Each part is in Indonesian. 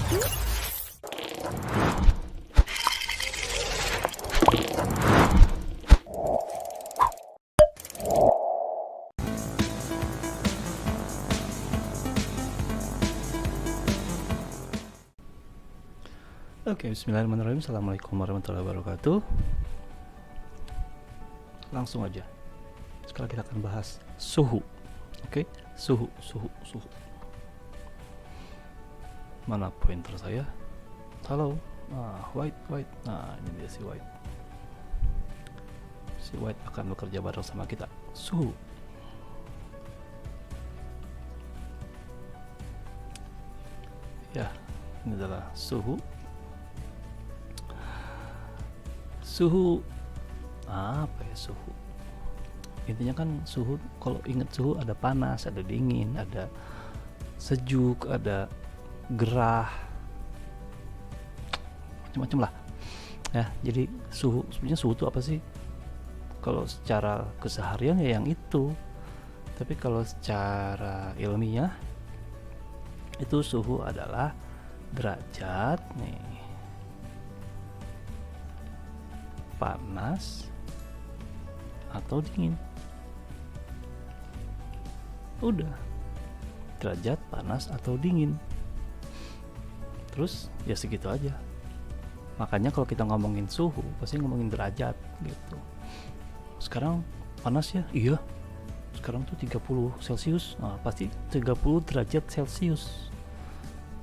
Oke, bismillahirrahmanirrahim. Assalamualaikum warahmatullahi wabarakatuh. Langsung aja. Sekarang kita akan bahas suhu. Oke, suhu. Mana pointer saya? Halo. White. Nah, ini dia si White. Si White akan bekerja bareng sama kita. Suhu. Ya, ini adalah suhu. Suhu apa ya suhu? Intinya kan suhu, kalau ingat suhu ada panas, ada dingin, ada sejuk, ada gerah, macam-macam lah. Ya, jadi suhu sebenarnya suhu itu apa sih? Kalau secara keseharian ya yang itu. Tapi kalau secara ilmiah itu suhu adalah derajat nih. Panas atau dingin. Udah, derajat panas atau dingin. Terus ya segitu aja. Makanya kalau kita ngomongin suhu pasti ngomongin derajat gitu. Sekarang panas ya? Iya. Sekarang tuh 30 Celcius. Nah, pasti 30 derajat Celcius.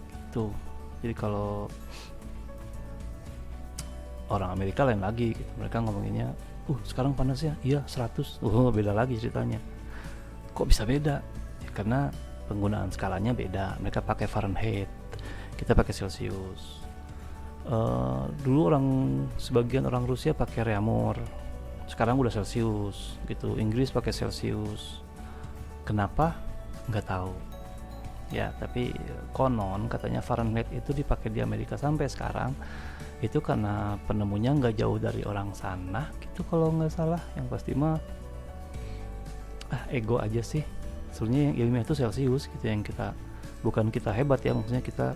Gitu. Jadi kalau orang Amerika lain lagi gitu. Mereka ngomonginnya sekarang panas ya, iya 100. Beda lagi ceritanya. Kok bisa beda? Ya, karena penggunaan skalanya beda. Mereka pakai Fahrenheit, kita pakai Celsius. Dulu sebagian orang Rusia pakai reaumur, sekarang udah Celsius gitu. Inggris pakai Celsius. Kenapa? Nggak tahu ya, tapi konon katanya Fahrenheit itu dipakai di Amerika sampai sekarang itu karena penemunya nggak jauh dari orang sana gitu kalau nggak salah. Yang pasti mah ego aja sih sebenarnya. Yang ilmiah itu Celsius gitu, yang kita bukan kita hebat ya, maksudnya kita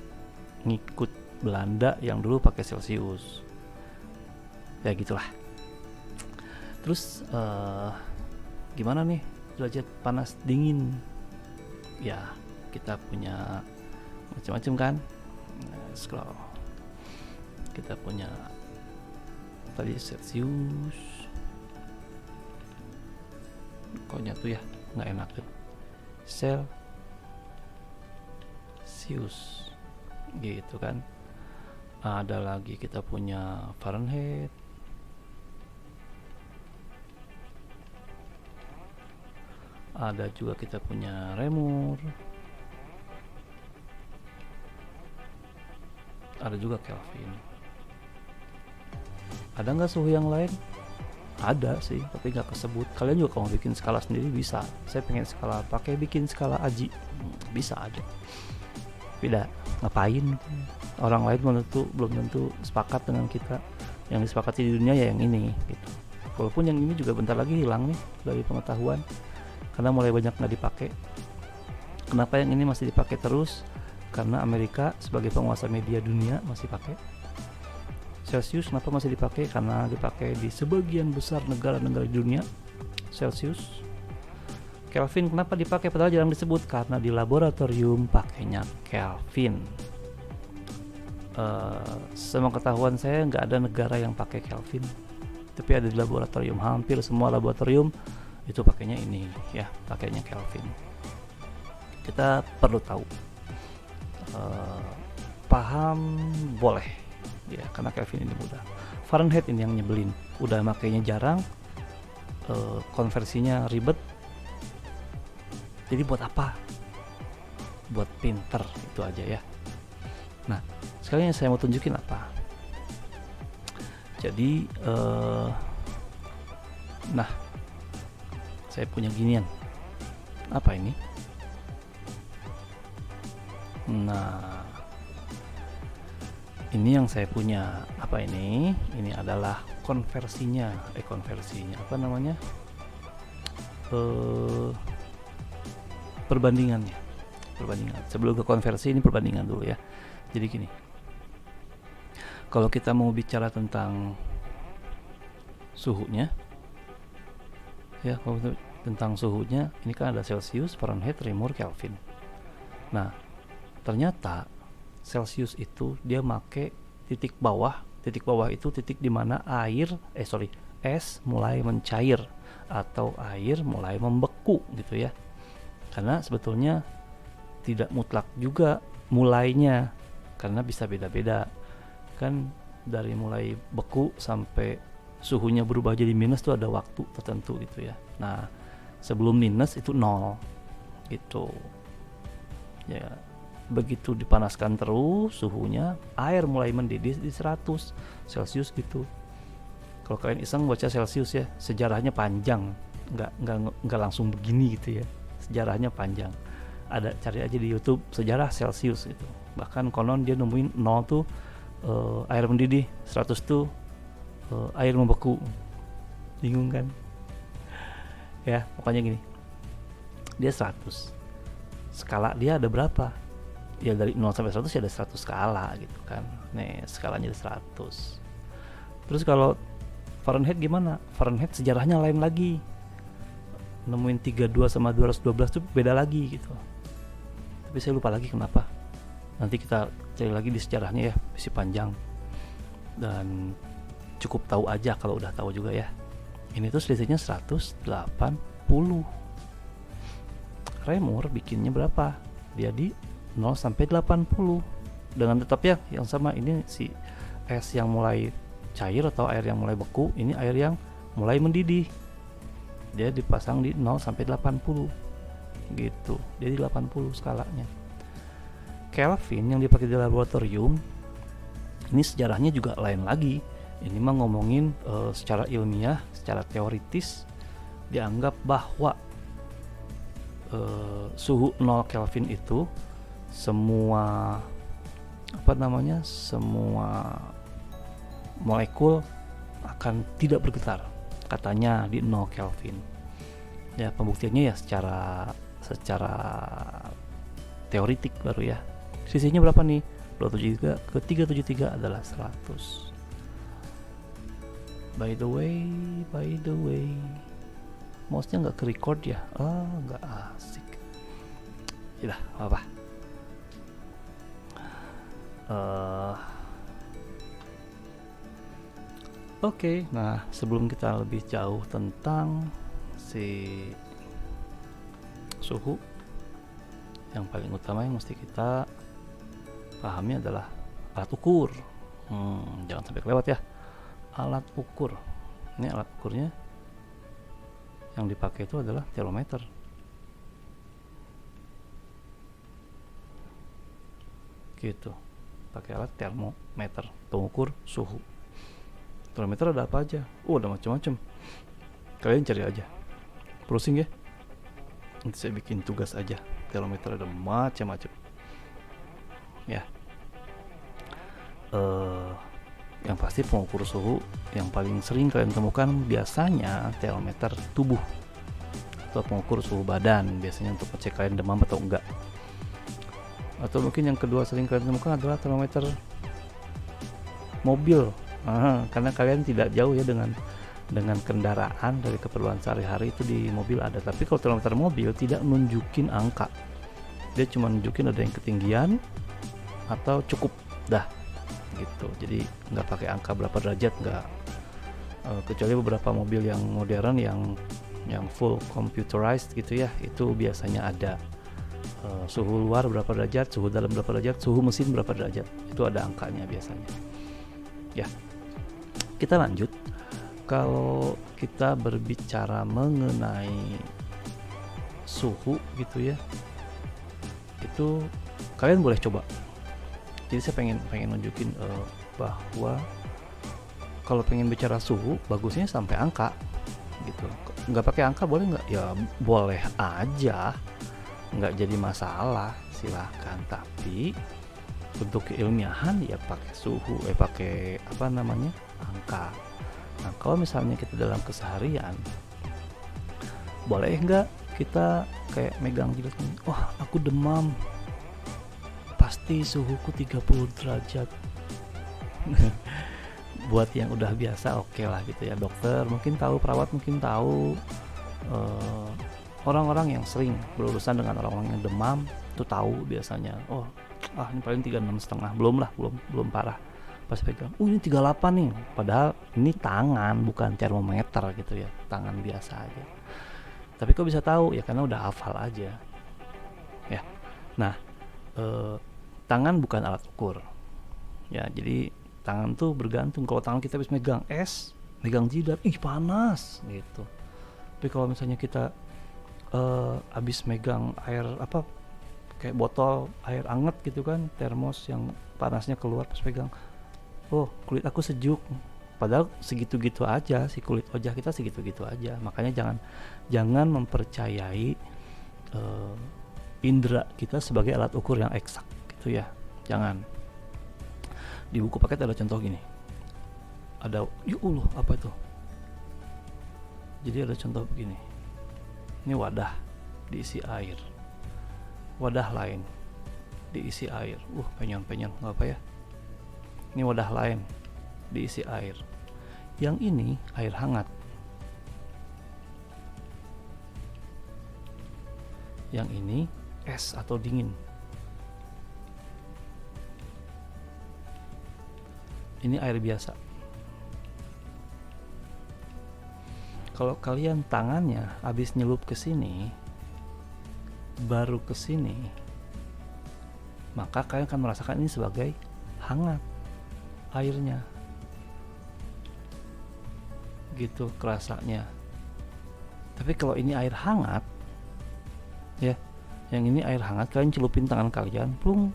ngikut Belanda yang dulu pakai Celsius ya gitulah. Terus gimana nih derajat panas dingin ya, kita punya macam-macam kan. Scroll, kita punya tadi Celsius, kok nyatu ya, nggak enak tuh. Celsius gitu kan. Ada lagi kita punya Fahrenheit, ada juga kita punya reaumur, ada juga Kelvin. Ada nggak suhu yang lain? Ada sih, tapi nggak kesebut. Kalian juga kalau bikin skala sendiri bisa. Saya pengen skala, bikin skala AJI, bisa aja. Beda, ngapain? Orang lain belum tentu sepakat dengan kita. Yang disepakati di dunia ya yang ini gitu. Walaupun yang ini juga bentar lagi hilang nih dari pengetahuan, karena mulai banyak nggak dipakai. Kenapa yang ini masih dipakai terus? Karena Amerika sebagai penguasa media dunia masih pakai. Celsius kenapa masih dipakai? Karena dipakai di sebagian besar negara-negara di dunia. Celsius. Kelvin kenapa dipakai padahal jarang disebut? Karena di laboratorium pakainya Kelvin. Semua ketahuan saya nggak ada negara yang pakai Kelvin, tapi ada di laboratorium. Hampir semua laboratorium itu pakainya ini ya, pakainya Kelvin. Kita perlu tahu. Paham boleh ya, karena Kelvin ini mudah. Fahrenheit ini yang nyebelin, udah makainya jarang, konversinya ribet. Jadi buat apa? Buat pinter itu aja ya. Nah, sekarang yang saya mau tunjukin apa? Jadi nah, saya punya ginian. Apa ini? Nah, ini yang saya punya. Apa ini? Ini adalah konversinya. Apa namanya? Perbandingan. Sebelum ke konversi, ini perbandingan dulu ya. Jadi gini, kalau kita mau bicara tentang suhunya, ya kalau tentang suhunya, ini kan ada Celsius, Fahrenheit, Reaumur, Kelvin. Nah, ternyata Celsius itu dia make titik bawah. Titik bawah itu titik di mana es mulai mencair atau air mulai membeku gitu ya. Karena sebetulnya tidak mutlak juga mulainya, karena bisa beda-beda. Kan dari mulai beku sampai suhunya berubah jadi minus tuh ada waktu tertentu gitu ya. Nah, sebelum minus itu 0 gitu. Ya, begitu dipanaskan terus suhunya, air mulai mendidih di 100 Celsius gitu. Kalau kalian iseng baca Celsius ya, sejarahnya panjang, nggak langsung begini gitu ya, sejarahnya panjang. Ada, cari aja di YouTube sejarah Celsius gitu. Bahkan konon dia nemuin 0 tuh air mendidih, 100 tuh air membeku. Bingung kan? Ya pokoknya gini, dia 100, skala dia ada berapa? Ya dari 0 sampai 100 ya ada 100 skala gitu kan. Nih skalanya ada 100. Terus kalau Fahrenheit gimana? Fahrenheit sejarahnya lain lagi. Nemuin 32 sama 212 tuh beda lagi gitu. Tapi saya lupa lagi kenapa. Nanti kita cari lagi di sejarahnya ya, masih panjang. Dan cukup tahu aja kalau udah tahu juga ya. Ini tuh selisihnya 180. Reaumur bikinnya berapa? Dia di 0 sampai 80. Dengan tetap ya yang sama, ini si es yang mulai cair atau air yang mulai beku, ini air yang mulai mendidih. Dia dipasang di 0 sampai 80 gitu. Dia di 80 skalanya. Kelvin yang dipakai di laboratorium, ini sejarahnya juga lain lagi. Ini mah ngomongin secara ilmiah, secara teoritis dianggap bahwa suhu 0 Kelvin itu semua semua molekul akan tidak bergetar, katanya di 0 Kelvin. Ya pembuktiannya ya secara teoritik baru ya. Sisinya berapa nih? 273 ke 373 adalah 100. By the way, mouse-nya nggak ke record ya? Nggak asik. Yaudah, apa? Oke, nah sebelum kita lebih jauh tentang si suhu, yang paling utama yang mesti kita pahami adalah alat ukur. Jangan sampai kelewat ya. Alat ukur. Ini alat ukurnya yang dipakai itu adalah termometer. Gitu. Pakai alat termometer, pengukur suhu. Termometer ada apa aja? Ada macam-macam. Kalian cari aja. Browsing ya. Nanti saya bikin tugas aja. Termometer ada macam-macam. Ya. Yang pasti pengukur suhu yang paling sering kalian temukan biasanya termometer tubuh atau pengukur suhu badan, biasanya untuk ngecek kalian demam atau enggak. Atau mungkin yang kedua sering kalian temukan adalah termometer mobil. Karena kalian tidak jauh ya dengan kendaraan, dari keperluan sehari-hari itu di mobil ada. Tapi kalau termometer mobil tidak nunjukin angka, dia cuma nunjukin ada yang ketinggian atau cukup dah gitu. Jadi nggak pakai angka berapa derajat, nggak, kecuali beberapa mobil yang modern yang full computerized gitu ya, itu biasanya ada suhu luar berapa derajat, suhu dalam berapa derajat, suhu mesin berapa derajat, itu ada angkanya biasanya ya. Kita lanjut. Kalau kita berbicara mengenai suhu gitu ya, itu kalian boleh coba. Jadi saya pengen nunjukin bahwa kalau pengen bicara suhu, bagusnya sampai angka gitu. Nggak pakai angka boleh nggak? Ya boleh aja, nggak jadi masalah, silahkan. Tapi untuk keilmiahan ya pakai suhu, pakai angka. Nah kalau misalnya kita dalam keseharian, boleh nggak kita kayak megang jidat, wah aku demam, pasti Sakti suhuku 30 derajat. Buat yang udah biasa oke lah gitu ya, dokter mungkin tahu, perawat mungkin tahu, orang-orang yang sering berurusan dengan orang-orang yang demam tuh tahu biasanya, oh ini paling 36,5, belum parah. Pas pegang, ini 38 nih, padahal ini tangan bukan termometer gitu ya, tangan biasa aja. Tapi kok bisa tahu? Ya karena udah hafal aja ya. Nah, tangan bukan alat ukur ya, jadi tangan tuh bergantung. Kalau tangan kita habis megang es, megang jidat, panas gitu. Tapi kalau misalnya kita habis megang air kayak botol air anget gitu kan, termos yang panasnya keluar, pas pegang, kulit aku sejuk. Padahal segitu-gitu aja, si kulit wajah kita segitu-gitu aja. Makanya jangan mempercayai indera kita sebagai alat ukur yang eksak gitu ya. Jangan. Di buku paket ada contoh gini. Ada, ya Allah, apa itu? Jadi ada contoh begini. Ini wadah diisi air. Wadah lain diisi air. Penyon nggak apa ya. Ini wadah lain diisi air. Yang ini air hangat. Yang ini es atau dingin. Ini air biasa. Kalau kalian tangannya habis nyelup ke sini, baru ke sini, maka kalian akan merasakan ini sebagai hangat airnya. Gitu kerasanya. Tapi kalau ini air hangat, ya, yang ini air hangat, kalian celupin tangan kalian, plung.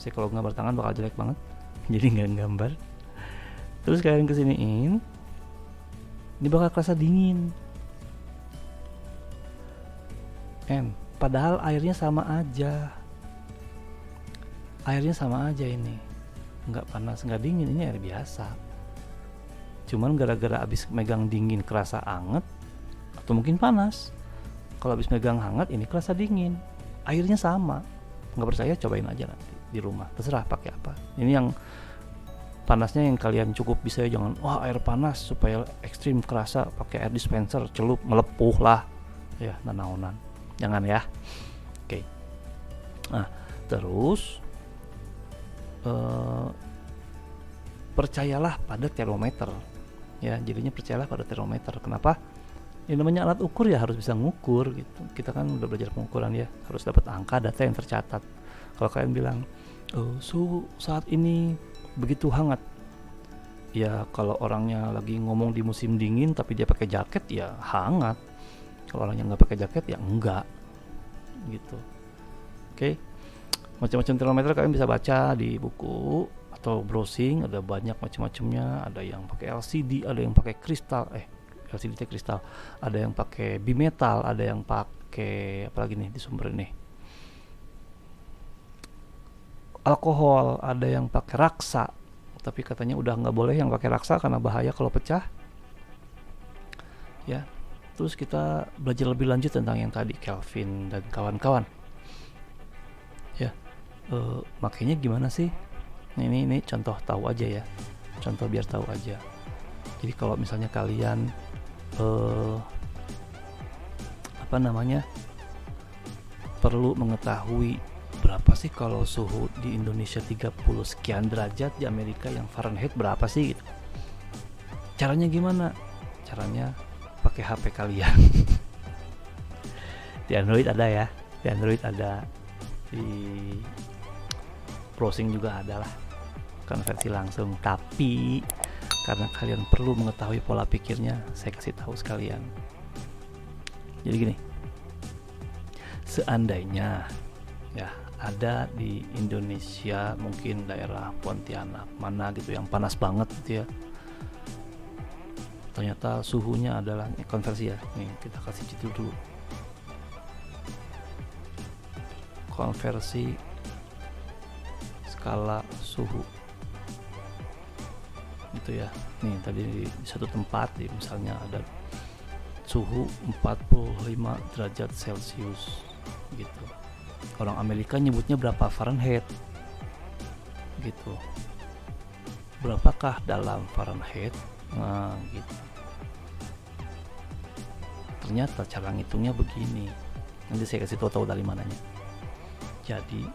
Saya kalau gambar tangan bakal jelek banget. Jadi nggak gambar. Terus kalian kesiniin, ini bakal kerasa dingin. Padahal airnya sama aja. Airnya sama aja ini. Nggak panas, nggak dingin, ini air biasa. Cuman gara-gara abis megang dingin kerasa anget, atau mungkin panas. Kalau abis megang hangat, ini kerasa dingin. Airnya sama. Nggak percaya, cobain aja nanti di rumah, terserah pakai apa. Ini yang panasnya yang kalian cukup bisa, jangan air panas supaya ekstrim kerasa pakai air dispenser, celup melepuh lah ya, nanaonan, jangan ya. Oke. Nah terus percayalah pada termometer ya, jadinya percayalah pada termometer. Kenapa? Ini namanya alat ukur ya, harus bisa ngukur gitu. Kita kan udah belajar pengukuran ya, harus dapat angka, data yang tercatat. Kalau kalian bilang suhu saat ini begitu hangat, ya kalau orangnya lagi ngomong di musim dingin tapi dia pakai jaket ya hangat. Kalau orangnya nggak pakai jaket ya enggak gitu. Oke. Macam-macam termometer kalian bisa baca di buku atau browsing, ada banyak macam-macamnya. Ada yang pakai LCD, ada yang pakai kristal, LCD kristal, ada yang pakai bimetal, ada yang pakai apalagi nih di sumber ini, alkohol, ada yang pakai raksa, tapi katanya udah nggak boleh yang pakai raksa karena bahaya kalau pecah ya. Terus kita belajar lebih lanjut tentang yang tadi Kelvin dan kawan-kawan ya. Makanya gimana sih, ini contoh tahu aja ya, contoh biar tahu aja. Jadi kalau misalnya kalian perlu mengetahui berapa sih kalau suhu di Indonesia 30 sekian derajat, di Amerika yang Fahrenheit berapa sih gitu. Caranya gimana? Caranya pakai HP kalian. Di Android ada ya, di Android ada, di browsing juga ada lah, konversi langsung. Tapi karena kalian perlu mengetahui pola pikirnya, saya kasih tahu sekalian. Jadi gini, seandainya ya ada di Indonesia, mungkin daerah Pontianak mana gitu yang panas banget gitu ya, ternyata suhunya adalah konversi ya. Nih kita kasih judul dulu, konversi skala suhu gitu ya. Nih tadi di satu tempat misalnya ada suhu 45 derajat Celcius gitu. Orang Amerika nyebutnya berapa Fahrenheit gitu. Berapakah dalam Fahrenheit? Nah gitu. Ternyata cara ngitungnya begini, nanti saya kasih tahu dari mananya. Jadi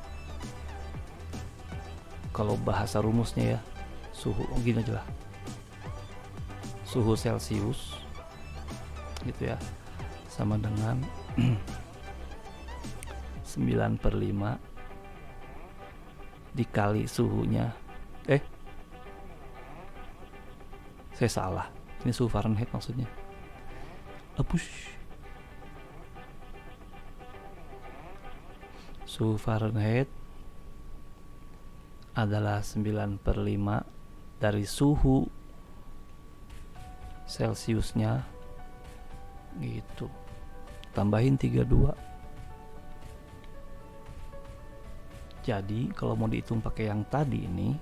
kalau bahasa rumusnya ya, suhu gini aja lah, suhu Celcius gitu ya, sama dengan 9/5 dikali suhunya, saya salah, ini suhu Fahrenheit maksudnya. Suhu Fahrenheit adalah 9/5 dari suhu Celciusnya gitu, tambahin 32. Jadi kalau mau dihitung pakai yang tadi ini,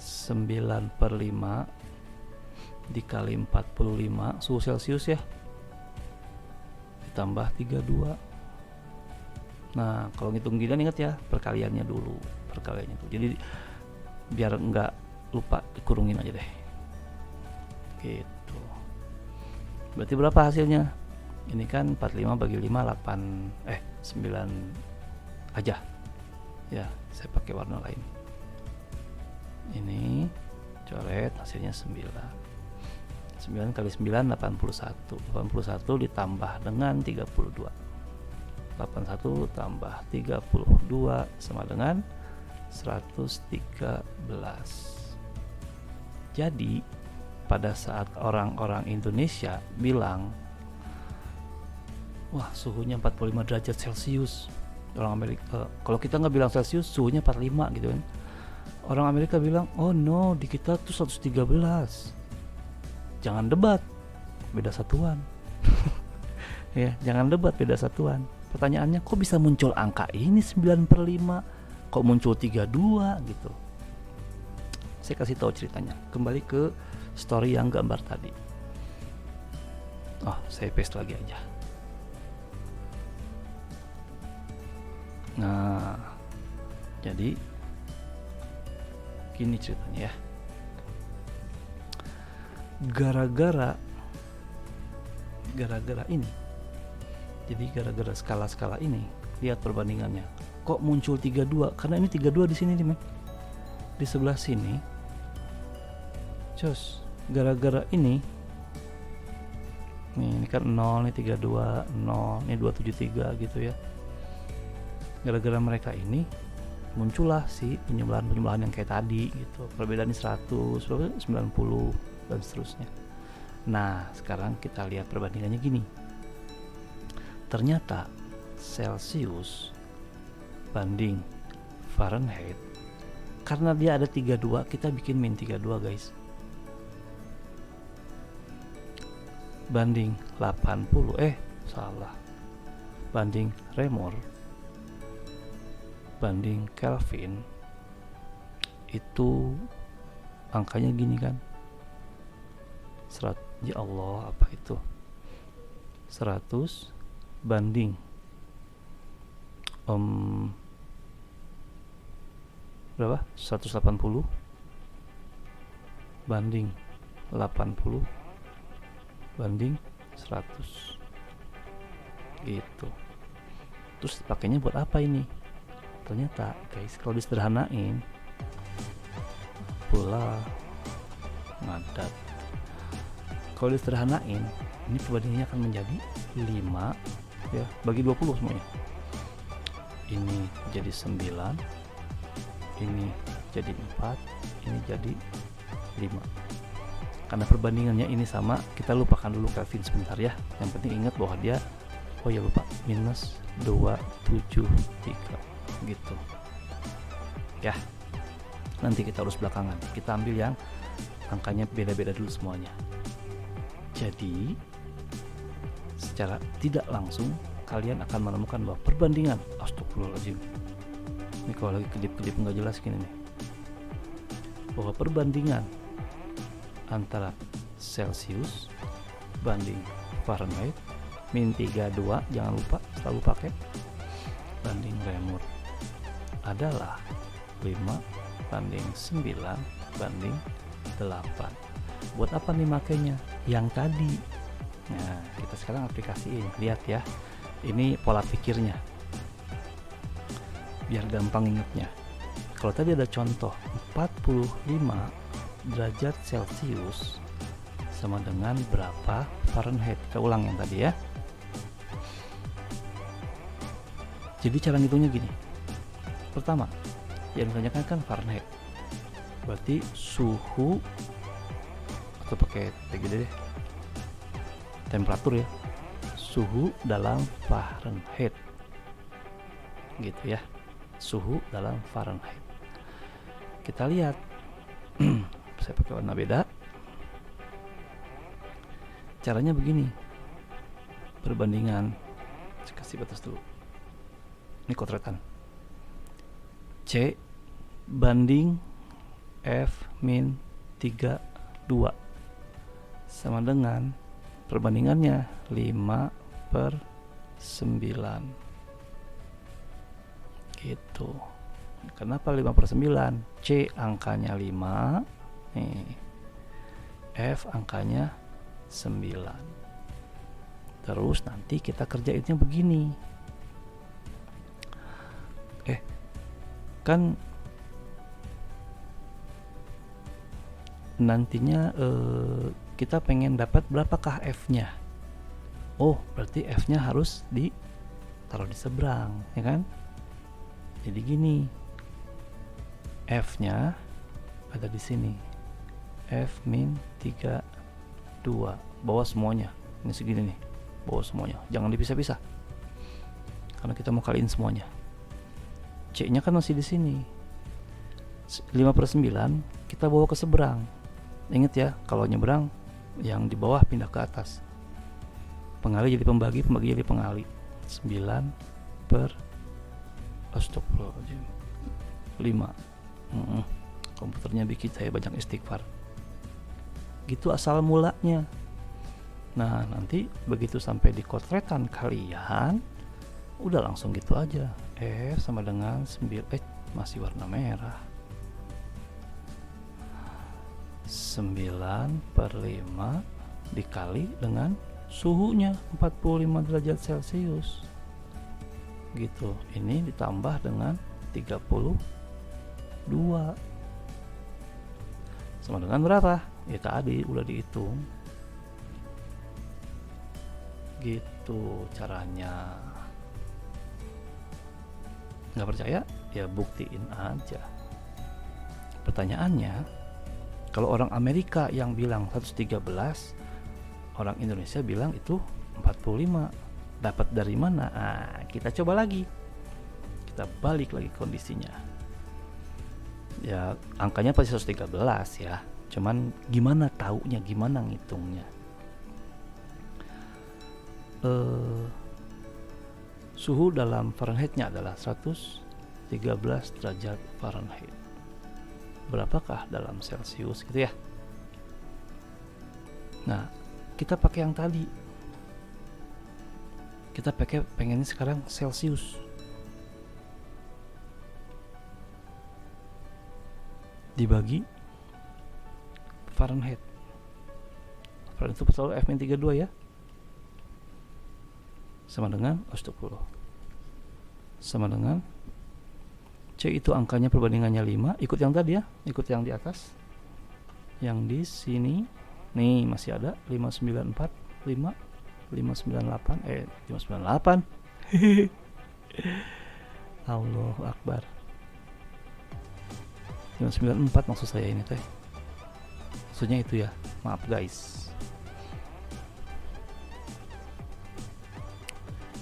9/5 dikali 45 suhu Celcius ya, ditambah 32. Nah kalau ngitung gini ingat ya, perkaliannya dulu. Jadi biar nggak lupa, dikurungin aja deh gitu. Berarti berapa hasilnya? Ini kan 45 bagi 5 9 aja ya, saya pakai warna lain. Ini coret, hasilnya 9 kali 9 81 ditambah dengan 32, 81 tambah 32 sama dengan 113. Jadi pada saat orang-orang Indonesia bilang, wah suhunya 45 derajat Celcius, orang Amerika, kalau kita nggak bilang Celcius suhunya 45 gitu kan, orang Amerika bilang, oh no, di kita tuh 113. Jangan debat, beda satuan. Ya, jangan debat, beda satuan. Pertanyaannya, kok bisa muncul angka ini 9/5, kok muncul 32 gitu. Saya kasih tahu ceritanya. Kembali ke story yang gambar tadi. Saya paste lagi aja. Nah, jadi gini ceritanya ya. Gara-gara ini, jadi gara-gara skala-skala ini, lihat perbandingannya. Kok muncul 32? Karena ini 32 di sini nih, men. Di sebelah sini. Cus, gara-gara ini nih, ini kan 0, ini 32, 0, ini 273 gitu ya. Gara-gara mereka ini muncullah si penyembelahan yang kayak tadi gitu. Perbedaannya 100, 90 dan seterusnya. Nah, sekarang kita lihat perbandingannya gini. Ternyata Celcius banding Fahrenheit, karena dia ada 32, kita bikin min 32 guys. Banding 80, banding Reaumur, banding Kelvin, itu angkanya gini kan. Ya Allah, apa itu? 100 banding berapa? 180 banding 80 banding 100 gitu. Terus pakainya buat apa ini? Ternyata guys, kalau disederhanain pula ngadat. Kalau disederhanain, ini perbandingannya akan menjadi 5 ya, bagi 20 semuanya. Ini jadi 9, ini jadi 4, ini jadi 5. Karena perbandingannya ini sama, kita lupakan dulu Kelvin sebentar ya. Yang penting ingat bahwa dia, minus 273 gitu ya. Nanti kita urus belakangan, kita ambil yang angkanya beda-beda dulu semuanya. Jadi secara tidak langsung kalian akan menemukan bahwa perbandingan, astagfirullahaladzim, ini kalau lagi kedip-kedip nggak jelas gini nih, bahwa perbandingan antara Celcius banding Fahrenheit min 32, jangan lupa selalu pakai, banding Reaumur adalah banding 9 banding 8. Buat apa nih makanya? Yang tadi. Nah, kita sekarang aplikasiin. Lihat ya. Ini pola pikirnya. Biar gampang ingatnya. Kalau tadi ada contoh 45 derajat Celcius sama dengan berapa Fahrenheit. Kita ulang yang tadi ya. Jadi cara ngitungnya gini. Pertama, yang ditanyakan kan Fahrenheit. Berarti suhu, atau pakai gede deh, temperatur ya. Suhu dalam Fahrenheit. Gitu ya. Suhu dalam Fahrenheit. Kita lihat. Saya pakai warna beda. Caranya begini. Perbandingan. Saya kasih batas dulu. Ini kotretan. C banding F min 32 sama dengan perbandingannya 5/9 gitu. Kenapa 5/9? C angkanya 5 nih, F angkanya 9. Terus nanti kita kerjainnya begini. Kan nantinya kita pengen dapat berapakah F-nya. Oh, berarti F-nya harus ditaruh di seberang, ya kan? Jadi gini. F-nya ada di sini. F min 32. Bawa semuanya. Ini segini nih. Bawa semuanya. Jangan dipisah-pisah. Karena kita mau kaliin semuanya. C-nya kan masih di sini. 5/9 kita bawa ke seberang. Ingat ya, kalau nyeberang yang di bawah pindah ke atas. Pengali jadi pembagi, pembagi jadi pengali. 5. Komputernya bikin saya banyak istighfar. Gitu asal mulanya. Nah, nanti begitu sampai di kotretan kalian, udah langsung gitu aja. F sama dengan 9, masih warna merah. 9/5 dikali dengan suhunya 45 derajat Celcius. Gitu. Ini ditambah dengan 32. Sama dengan berapa? Ya tadi udah dihitung. Gitu caranya. Nggak percaya? Ya buktiin aja. Pertanyaannya, kalau orang Amerika yang bilang 113, orang Indonesia bilang itu 45. Dapat dari mana? Nah, kita coba lagi. Kita balik lagi kondisinya. Ya, angkanya pasti 113 ya. Cuman gimana taunya, gimana ngitungnya? Suhu dalam Fahrenheitnya adalah 113 derajat Fahrenheit. Berapakah dalam Celcius gitu ya? Nah, kita pakai yang tadi. Kita pengen sekarang Celcius. Dibagi Fahrenheit. Fahrenheit itu selalu F-32 ya. Sama dengan 10. Sama dengan C itu angkanya perbandingannya 5. Ikut yang tadi ya, ikut yang di atas. Yang di sini nih masih ada 594, 598, 598. Allahu Akbar. 594 maksud saya ini teh. Maksudnya itu ya. Maaf guys.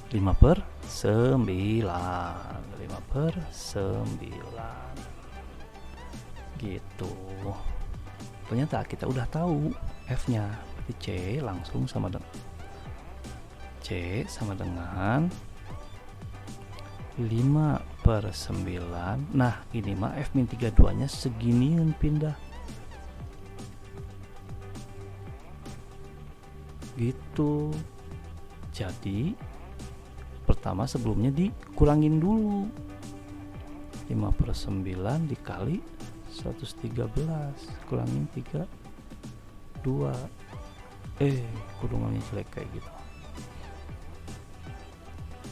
5/9 gitu. Ternyata kita udah tahu F-nya. Berarti C langsung sama dengan C sama dengan 5/9. Nah ini mah F-32 nya seginian pindah gitu. Jadi pertama sebelumnya dikurangin dulu. 5/9 dikali 113 kurangin 3 2 kurungannya jelek kayak gitu.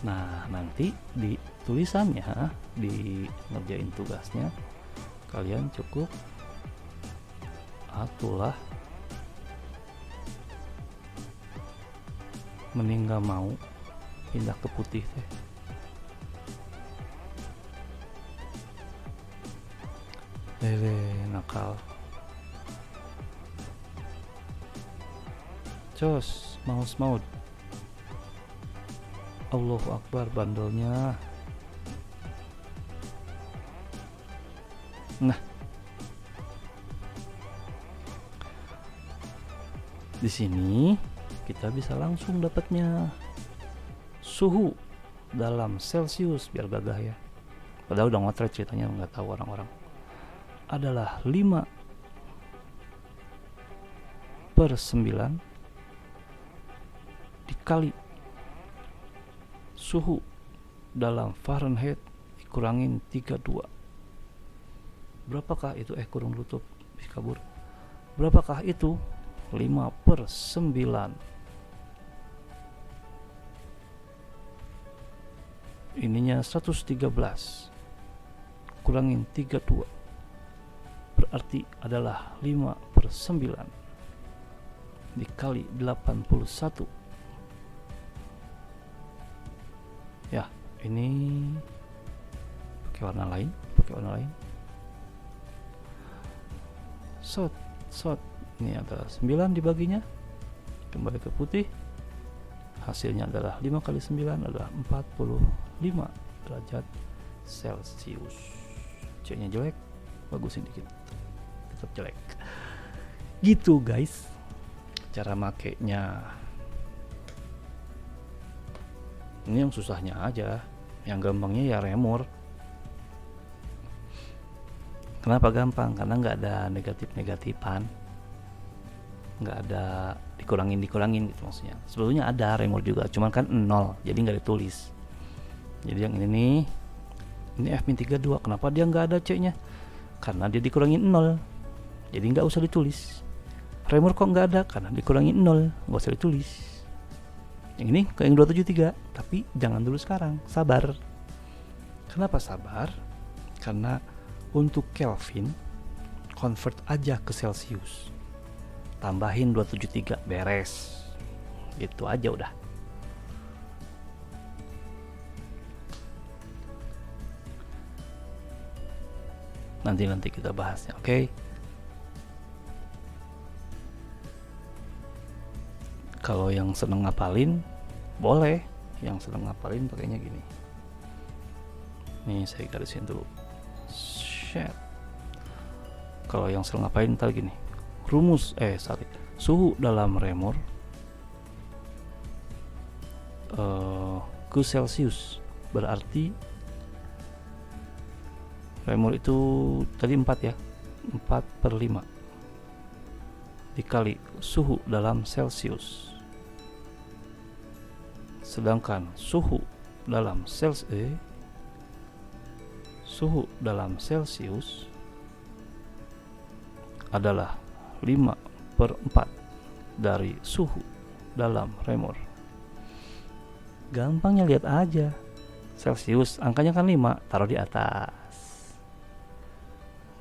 Nah, nanti di tulisannya, di ngerjain tugasnya, kalian cukup atulah mending gak mau pindah ke putih teh. Nakal. Cos, mouse mode. Allahu Akbar bandelnya. Nah, di sini kita bisa langsung dapatnya suhu dalam Celsius biar gagah ya. Padahal udah ngotret ceritanya, nggak tahu orang-orang. Adalah 5/9 dikali suhu dalam Fahrenheit dikurangin 32. Berapakah itu? Kurung tutup kabur. Berapakah itu? 5/9. Ininya 113 kurangin 32 berarti adalah 5/9 dikali 81. Ya, ini pakai warna lain. Shot ini adalah 9 dibaginya kembali ke putih, hasilnya adalah 5 kali 9 adalah 45 derajat Celcius. C nya jelek, bagusin dikit, tetap jelek gitu guys cara makainya. Ini yang susahnya aja, yang gampangnya ya remor. Kenapa gampang? Karena nggak ada negatif-negatifan, nggak ada dikurangin gitu maksudnya. Sebetulnya ada remor juga, cuman kan 0, jadi nggak ditulis. Jadi yang ini nih, ini F-32, kenapa dia nggak ada C-nya? Karena dia dikurangin 0, jadi nggak usah ditulis. Remor kok nggak ada? Karena dikurangin 0, nggak usah ditulis. Yang ini kayak yang 273, tapi jangan dulu sekarang, sabar. Kenapa sabar? Karena untuk Kelvin convert aja ke Celsius, tambahin 273 beres, gitu aja udah. Nanti kita bahasnya, oke? Kalau yang seneng ngapalin boleh, yang seneng ngapalin pakainya gini. Nih saya garisin dulu. Kalau yang seneng ngapain ntar gini, suhu dalam remor ke Celsius berarti remor itu tadi 4 ya, 4/5 dikali suhu dalam Celsius, sedangkan suhu dalam Celsius adalah 5/4 dari suhu dalam remor. Gampangnya lihat aja, Celsius angkanya kan 5, taruh di atas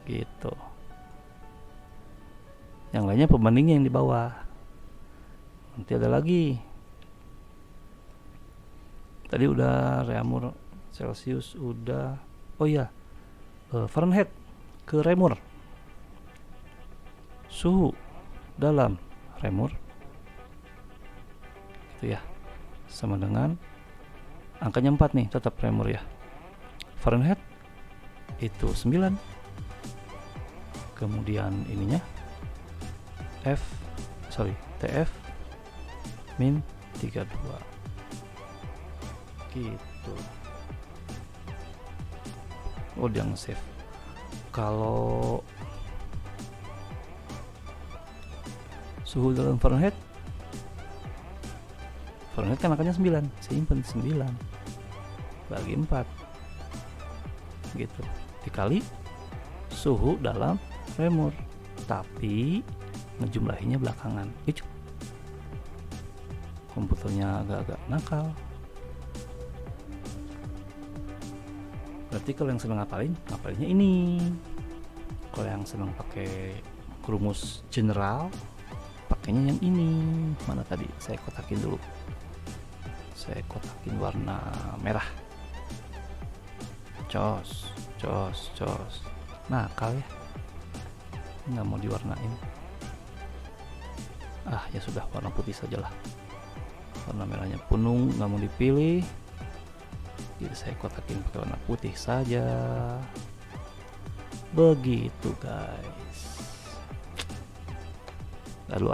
gitu. Yang lainnya pembandingnya yang di bawah. Nanti ada lagi, tadi udah remor, Celsius udah, oh iya, Fahrenheit ke remor, suhu dalam remor gitu ya, sama dengan angkanya 4 nih, tetap remor ya. Fahrenheit itu 9, kemudian ininya TF min 32 gitu. Oh dia nge-save. Kalau suhu dalam Fahrenheit kan angkanya 9, simpen 9 bagi 4 gitu. dikali suhu dalam remur, tapi ngejumlahinnya belakangan. Itu komputernya agak-agak nakal. Berarti kalau yang seneng ngapalinnya ini. Kalau yang seneng pakai rumus general, pakainya yang ini. Mana tadi? Saya kotakin dulu. Saya kotakin warna merah. Cos. Nakal ya. Nggak mau diwarnain. Ya sudah, warna putih sajalah. Warna merahnya punung, nggak mau dipilih. Jadi saya kotakin pakai warna putih saja. Begitu guys. Lalu